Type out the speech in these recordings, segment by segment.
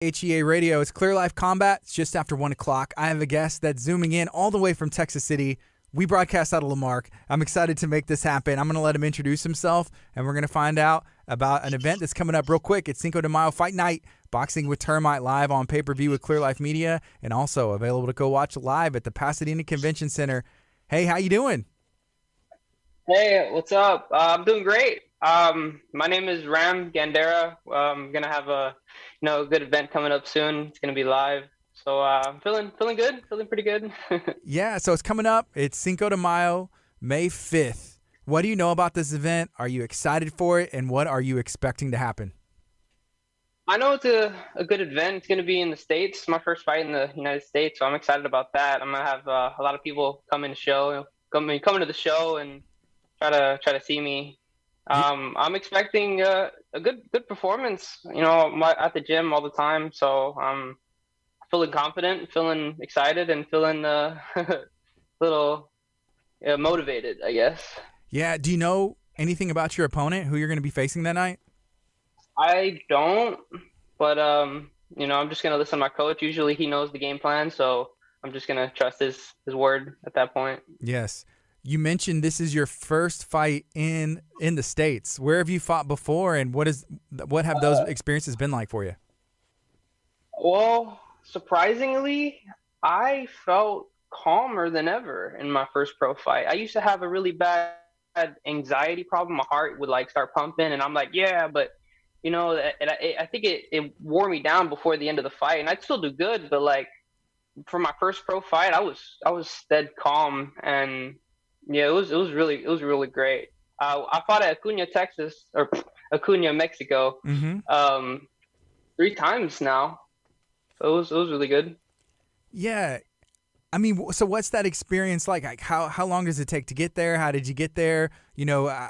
HEA Radio. It's Clear Life Combat. It's just after 1 o'clock. I have a guest that's zooming in all the way from Texas City. We broadcast out of Lamarck. I'm excited to make this happen. I'm going to let him introduce himself, and we're going to find out about an event that's coming up real quick. It's Cinco de Mayo Fight Night, Boxing with Termite live on pay-per-view with Clear Life Media, and also available to go watch live at the Pasadena Convention Center. Hey, how you doing? Hey, what's up? I'm doing great. My name is Gandara. I'm gonna have a good event coming up soon. It's gonna be live, so I'm feeling good, feeling pretty good. Yeah, so it's coming up. It's Cinco de Mayo, May 5th. What do you know about this event? Are you excited for it, and what are you expecting to happen? I know it's a good event. It's gonna be in the States. My first fight in the United States, so I'm excited about that. I'm gonna have a lot of people coming to the show and try to see me. I'm expecting a good performance. I'm at the gym all the time, so I'm feeling confident, feeling excited, and feeling a little motivated, I guess. Yeah, do you know anything about your opponent, who you're going to be facing that night? I don't, but I'm just gonna listen to my coach. Usually, he knows the game plan, so I'm just gonna trust his word at that point. Yes. You mentioned this is your first fight in the States. Where have you fought before, and what have those experiences been like for you? Well, surprisingly, I felt calmer than ever in my first pro fight. I used to have a really bad anxiety problem. My heart would like start pumping, and I'm like, yeah, but I think it wore me down before the end of the fight, and I'd still do good, but like for my first pro fight, I was dead calm, and yeah, it was really great. I fought at Acuna, Mexico, Mm-hmm. 3 times now. It was really good. Yeah. I mean, so what's that experience like? Like how long does it take to get there? How did you get there?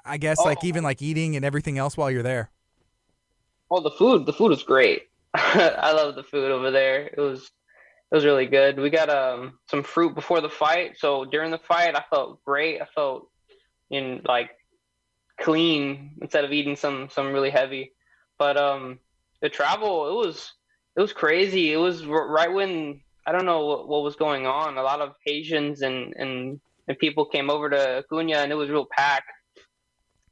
I guess like Oh, even like eating and everything else while you're there. the food was great. I love the food over there. It was really good. We got some fruit before the fight, so during the fight, I felt great. I felt in like clean instead of eating some really heavy. But the travel, it was crazy. It was right when I don't know what was going on. A lot of Haitians and people came over to Acuna, and it was real packed.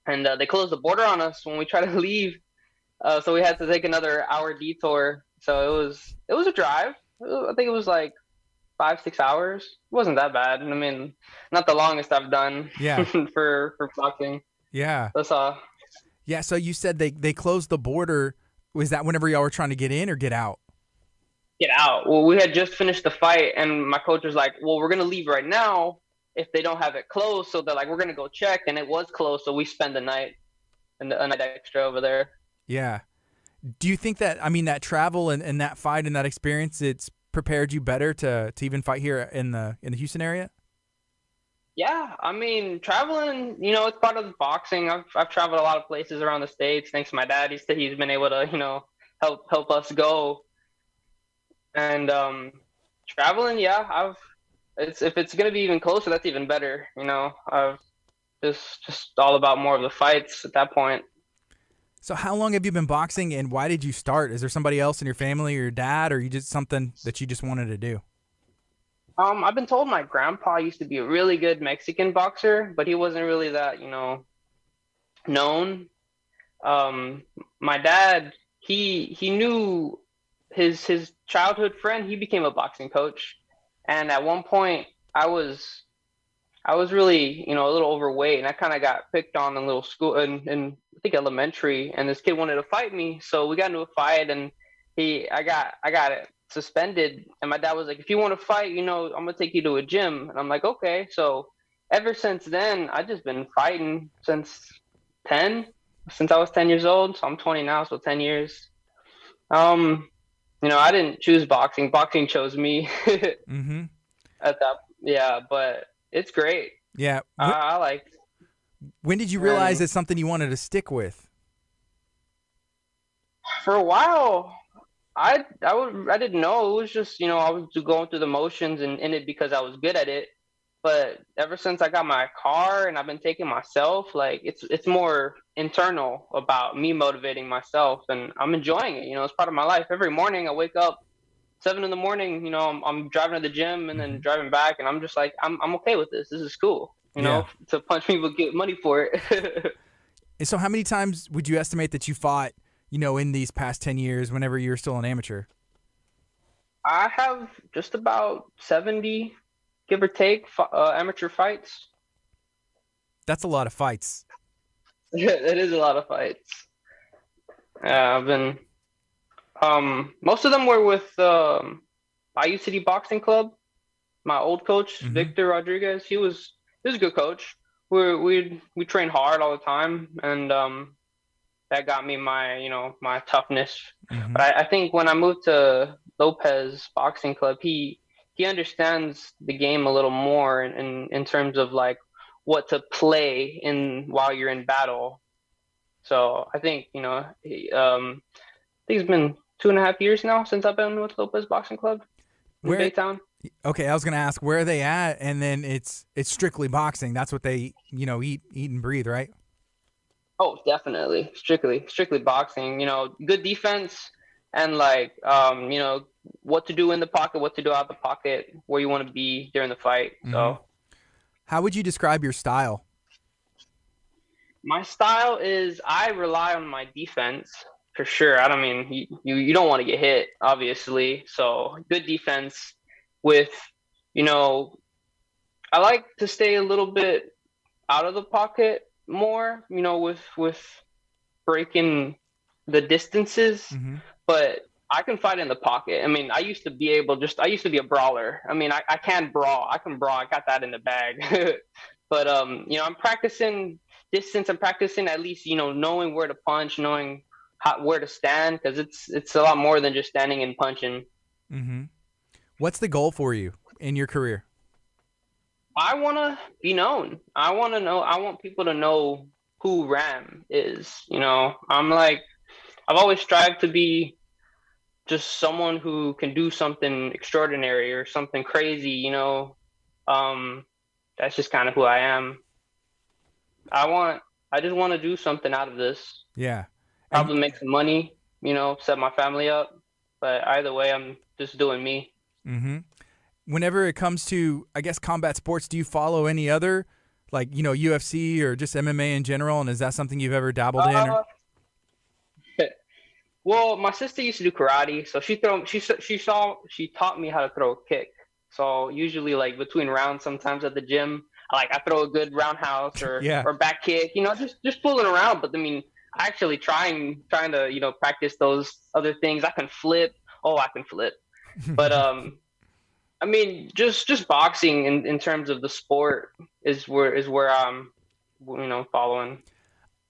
And they closed the border on us when we tried to leave, so we had to take another hour detour. So it was a drive. I think it was like 5 6 hours. It wasn't that bad. I mean, not the longest I've done Yeah. for boxing. Yeah. That's all. Yeah. So you said they closed the border. Was that whenever y'all were trying to get in or get out? Get out. Well, we had just finished the fight, and my coach was like, "Well, we're gonna leave right now if they don't have it closed." So they're like, "We're gonna go check," and it was closed. So we spent the night and a night extra over there. Yeah. Do you think that, I mean, that travel and that fight and that experience, it's prepared you better to even fight here in the Houston area? Yeah, I mean, traveling, it's part of the boxing. I've traveled a lot of places around the states thanks to my dad. He's been able to, help us go. And traveling, yeah, if it's gonna be even closer, that's even better. I've just all about more of the fights at that point. So how long have you been boxing, and why did you start? Is there somebody else in your family or your dad, or you just something that you just wanted to do? I've been told my grandpa used to be a really good Mexican boxer, but he wasn't really that, known. My dad, he knew his childhood friend. He became a boxing coach, and at one point, I was really, a little overweight, and I kind of got picked on in little school in I think elementary, and this kid wanted to fight me, so we got into a fight, and I got it suspended, and my dad was like, "If you want to fight, I'm gonna take you to a gym," and I'm like, "Okay." So ever since then, I've just been fighting ten, since I was 10 years old. So I'm 20 now, so 10 years. Um, I didn't choose boxing. Boxing chose me Mm-hmm. at that. Yeah, but it's great. Yeah. I like. When did you realize And it's something you wanted to stick with? for a while, I didn't know. It was just I was going through the motions and in it because I was good at it. But ever since I got my car and I've been taking myself, like it's more internal about me motivating myself, and I'm enjoying it. It's part of my life. Every morning I wake up 7 in the morning. I'm driving to the gym and then Hmm. driving back, and I'm just like, I'm okay with this. This is cool. Yeah. To punch people, get money for it. And so how many times would you estimate that you fought, in these past 10 years whenever you were still an amateur? I have just about 70, give or take, amateur fights. That's a lot of fights. It is a lot of fights. I've been most of them were with Bayou City Boxing Club. My old coach, Hmm. Victor Rodriguez, he was a good coach. We train hard all the time, and that got me my toughness. Hmm. But I think when I moved to Lopez Boxing Club, he understands the game a little more in terms of like what to play in while you're in battle. So I think I think it's been 2.5 years now since I've been with Lopez Boxing Club in Where Baytown. Okay, I was gonna ask where are they at, and then it's strictly boxing. That's what they eat and breathe, right? Oh, definitely. Strictly boxing. Good defense and like what to do in the pocket, what to do out the pocket, where you want to be during the fight. Hmm. So How would you describe your style? my style is I rely on my defense for sure. I don't mean you don't want to get hit, obviously. So good defense with you know I like to stay a little bit out of the pocket more, with breaking the distances, Hmm. but I can fight in the pocket. I mean, I used to be a brawler. I mean, I can brawl. I can brawl. I got that in the bag. But I'm practicing distance. I'm practicing at least, knowing where to punch, knowing where to stand, because it's a lot more than just standing and punching. Hmm. What's the goal for you in your career? I want to be known. I want people to know who Ram is. I'm like, I've always strived to be just someone who can do something extraordinary. Or something crazy. Um, that's just kind of who I am. I want, I just want to do something out of this. Yeah. And Probably make some money, set my family up. But either way, I'm just doing me. hmm whenever it comes to, I guess, combat sports, do you follow any other, like, UFC or just MMA in general? And is that something you've ever dabbled in? Or Uh, well, my sister used to do karate, so she taught me how to throw a kick. So usually, like between rounds, sometimes at the gym, I throw a good roundhouse or yeah. or back kick, just fooling around. But I mean, actually trying to practice those other things. I can flip. Oh, I can flip. But I mean, just boxing in terms of the sport is where I'm following.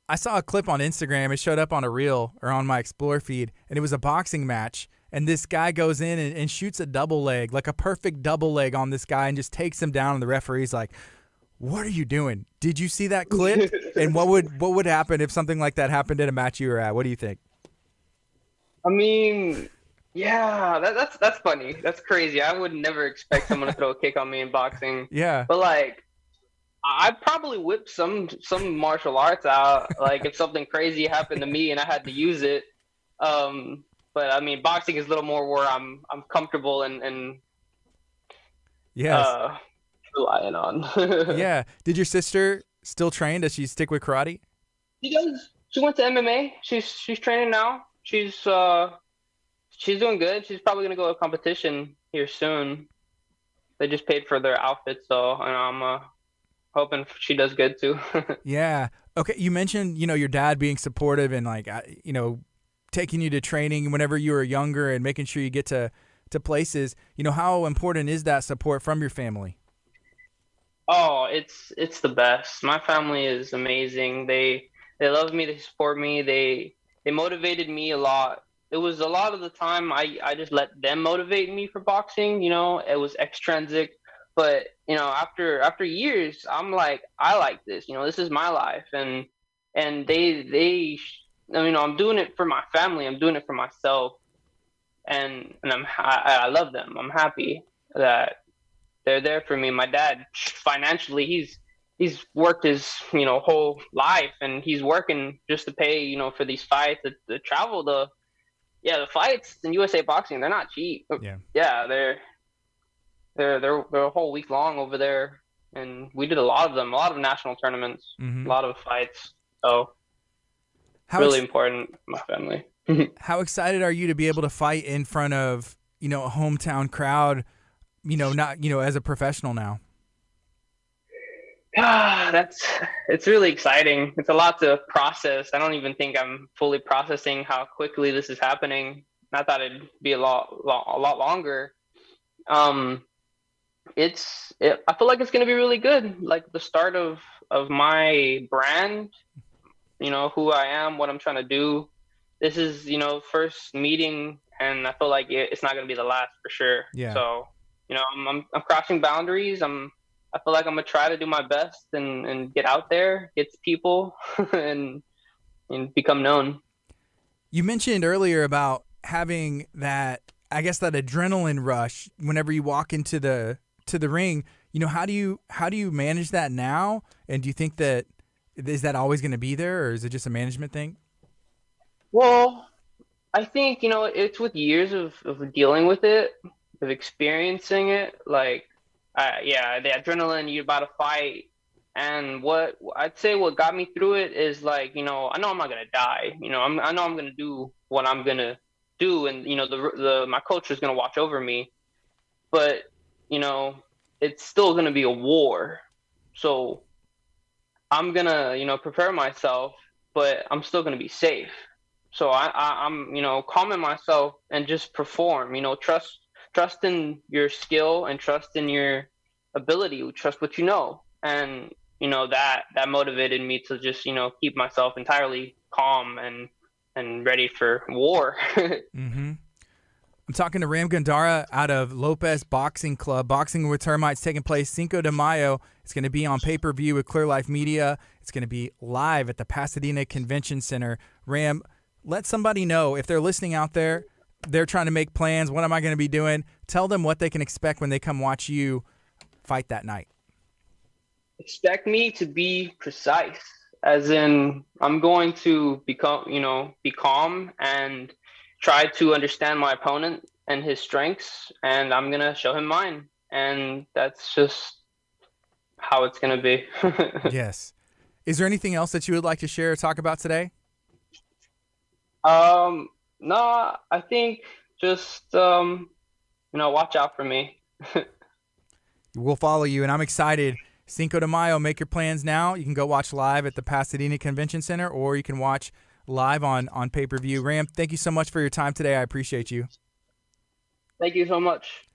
I saw a clip on Instagram. It showed up on a reel or on my Explore feed, and it was a boxing match. And this guy goes in and shoots a double leg, like a perfect double leg on this guy, and just takes him down. And the referee's like, "What are you doing? Did you see that clip? And what would happen if something like that happened at a match you were at? What do you think?" I mean, yeah, that's funny. That's crazy. I would never expect someone to throw a kick on me in boxing. Yeah. But like, I'd probably whip some martial arts out. Like if something crazy happened to me and I had to use it. But I mean, boxing is a little more where I'm comfortable and Yes. uh relying on. Yeah. Did your sister still train? Does she stick with karate? She does. She went to MMA. She's training now. She's doing good. She's probably gonna go to a competition here soon. They just paid for their outfits, so I'm hoping she does good too. Yeah. Okay. You mentioned, your dad being supportive and like, taking you to training whenever you were younger and making sure you get to places. How important is that support from your family? Oh, it's the best. My family is amazing. They love me. They support me. They motivated me a lot. It was a lot of the time I just let them motivate me for boxing. It was extrinsic, but after years, I'm like I like this. This is my life, and I'm doing it for my family. I'm doing it for myself, and I love them. I'm happy that they're there for me. My dad, financially, he's worked his whole life, and he's working just to pay for these fights, the travel, the fights in USA boxing, they're not cheap. Yeah. Yeah, they're a whole week long over there, and we did a lot of them, a lot of national tournaments, a Mm-hmm. lot of fights. So How really ex- important to my family. how excited are you to be able to fight in front of a hometown crowd? Not as a professional now. It's really exciting. It's a lot to process. I don't even think I'm fully processing how quickly this is happening. I thought it'd be a lot longer. Um, I feel like it's gonna be really good. Like the start of my brand, who I am, what I'm trying to do. This is, first meeting, and I feel like it's not gonna be the last for sure. Yeah. So, I'm crossing boundaries. I feel like I'm gonna try to do my best and get out there, get to people, and and become known. You mentioned earlier about having that, I guess, that adrenaline rush whenever you walk into the ring. How do you manage that now? And do you think that is that always going to be there, or is it just a management thing? Well, I think, it's with years of dealing with it, of experiencing it. Like, yeah, the adrenaline, you're about to fight. And what I'd say what got me through it is like, I know I'm not gonna die. I know I'm gonna do what I'm gonna do, and my coach is gonna watch over me. But you know, it's still gonna be a war. So I'm gonna, prepare myself, but I'm still gonna be safe. So I'm, calming myself and just perform. Trust in your skill and trust in your ability. Trust what you know, and that motivated me to just keep myself entirely calm and ready for war. Mm-hmm. I'm talking to Ram Gandara out of Lopez Boxing Club. Boxing with Termites taking place Cinco de Mayo. It's going to be on pay-per-view with Clear Life Media. It's going to be live at the Pasadena Convention Center. Ram, let somebody know if they're listening out there, they're trying to make plans. What am I going to be doing? Tell them what they can expect when they come watch you fight that night. Expect me to be precise, as in I'm going to be calm and try to understand my opponent and his strengths, and I'm gonna show him mine, and that's just how it's gonna be. Yes. Is there anything else that you would like to share or talk about today? No, I think just watch out for me. We'll follow you, and I'm excited. Cinco de Mayo, make your plans now. You can go watch live at the Pasadena Convention Center, or you can watch live on pay-per-view. Ram, thank you so much for your time today. I appreciate you. Thank you so much.